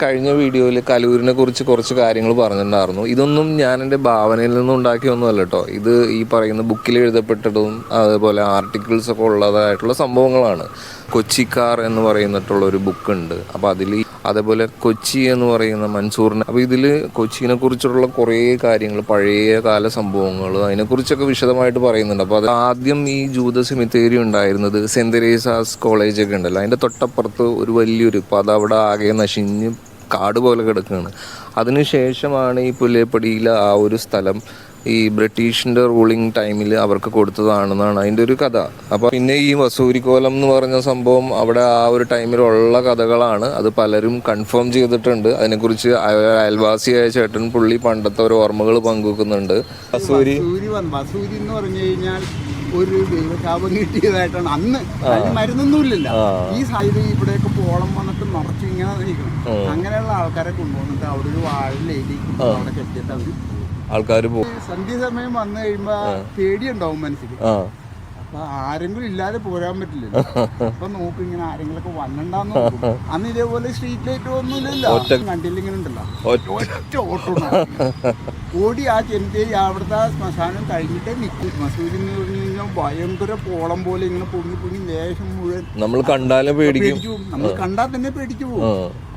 കഴിഞ്ഞ വീഡിയോയിൽ കലൂരിനെ കുറിച്ച് കുറച്ച് കാര്യങ്ങൾ പറഞ്ഞിട്ടുണ്ടായിരുന്നു. ഇതൊന്നും ഞാൻ എൻ്റെ ഭാവനയിൽ നിന്നും ഉണ്ടാക്കിയൊന്നുമല്ല കേട്ടോ. ഇത് ഈ പറയുന്ന ബുക്കിൽ എഴുതപ്പെട്ടതും അതേപോലെ ആർട്ടിക്കിൾസ് ഒക്കെ ഉള്ളതായിട്ടുള്ള സംഭവങ്ങളാണ്. കൊച്ചിക്കാർ എന്ന് പറയുന്നിട്ടുള്ള ഒരു ബുക്കുണ്ട്. അപ്പോൾ അതിൽ അതേപോലെ കൊച്ചി എന്ന് പറയുന്ന മൻസൂറിന്, അപ്പോൾ ഇതിൽ കൊച്ചിനെ കുറിച്ചുള്ള കുറേ കാര്യങ്ങൾ, പഴയ കാല സംഭവങ്ങൾ, അതിനെക്കുറിച്ചൊക്കെ വിശദമായിട്ട് പറയുന്നുണ്ട്. അപ്പോൾ അത് ആദ്യം ഈ ജൂത സെമിത്തേരി ഉണ്ടായിരുന്നത് സെൻറ് തെരേസാസ് കോളേജൊക്കെ ഉണ്ടല്ലോ, അതിൻ്റെ തൊട്ടപ്പുറത്ത് ഒരു വലിയൊരു, ഇപ്പോൾ അതവിടെ ആകെ നശിഞ്ഞ് കാട് പോലെ കിടക്കുകയാണ്. അതിനുശേഷമാണ് ഈ പുല്ലേപ്പടിയിലെ ആ ഒരു സ്ഥലം ഈ ബ്രിട്ടീഷിൻ്റെ റൂളിംഗ് ടൈമിൽ അവർക്ക് കൊടുത്തതാണെന്നാണ് അതിൻ്റെ ഒരു കഥ. അപ്പോൾ പിന്നെ ഈ വസൂരിക്കോലം എന്ന് പറഞ്ഞ സംഭവം അവിടെ ആ ഒരു ടൈമിലുള്ള കഥകളാണ്. അത് പലരും കൺഫേം ചെയ്തിട്ടുണ്ട്. അതിനെക്കുറിച്ച് അയൽവാസിയായ ചേട്ടൻ പുള്ളി പണ്ടത്തെ ഒരു ഓർമ്മകൾ പങ്കുവെക്കുന്നുണ്ട്. വസൂരി എന്ന് പറഞ്ഞു കഴിഞ്ഞാൽ ഒരു ദൈവശാപം കിട്ടിയതായിട്ടാണ്. അന്ന് മരുന്നൊന്നും ഇല്ലല്ലോ. ഈ സൈഡ് ഇവിടെയൊക്കെ പോളം വന്നിട്ട് നിറച്ച് ഇങ്ങനെ നിൽക്കണം. അങ്ങനെയുള്ള ആൾക്കാരെ കൊണ്ടുവന്നിട്ട് അവിടെ ഒരു വാഴയിലേക്ക് അവിടെ കെട്ടിയിട്ട് അവര് ആൾക്കാർ പോകും. സന്ധ്യാസമയം വന്നു കഴിയുമ്പോ പേടിയുണ്ടാവും മനസ്സിൽ. അപ്പൊ ആരെങ്കിലും ഇല്ലാതെ പോരാൻ പറ്റില്ലല്ലോ. അപ്പൊ നോക്കും ഇങ്ങനെ ആരെങ്കിലൊക്കെ വന്നിണ്ടാന്ന് നോക്കും. അന്ന് ഇതേപോലെ സ്ട്രീറ്റ് ലൈറ്റ് ഒന്നുമില്ലല്ലോ. വണ്ടിയിൽ ഇങ്ങനെ ഉണ്ടല്ലോ, ഒറ്റ ഓട്ടോ ഓടി ആ ചെന്തേരി അവിടുത്തെ ശ്മശാനം കഴിഞ്ഞിട്ടേ നിൽക്കും. മസൂരി എന്ന് പറഞ്ഞു കഴിഞ്ഞാൽ ഭയങ്കര പോളം പോലെ ഇങ്ങനെ പൊങ്ങി ലേശം മുഴുവൻ നമ്മൾ കണ്ടാലും പേടിക്കും. നമ്മൾ കണ്ടാൽ തന്നെ പേടിച്ചു പോകും.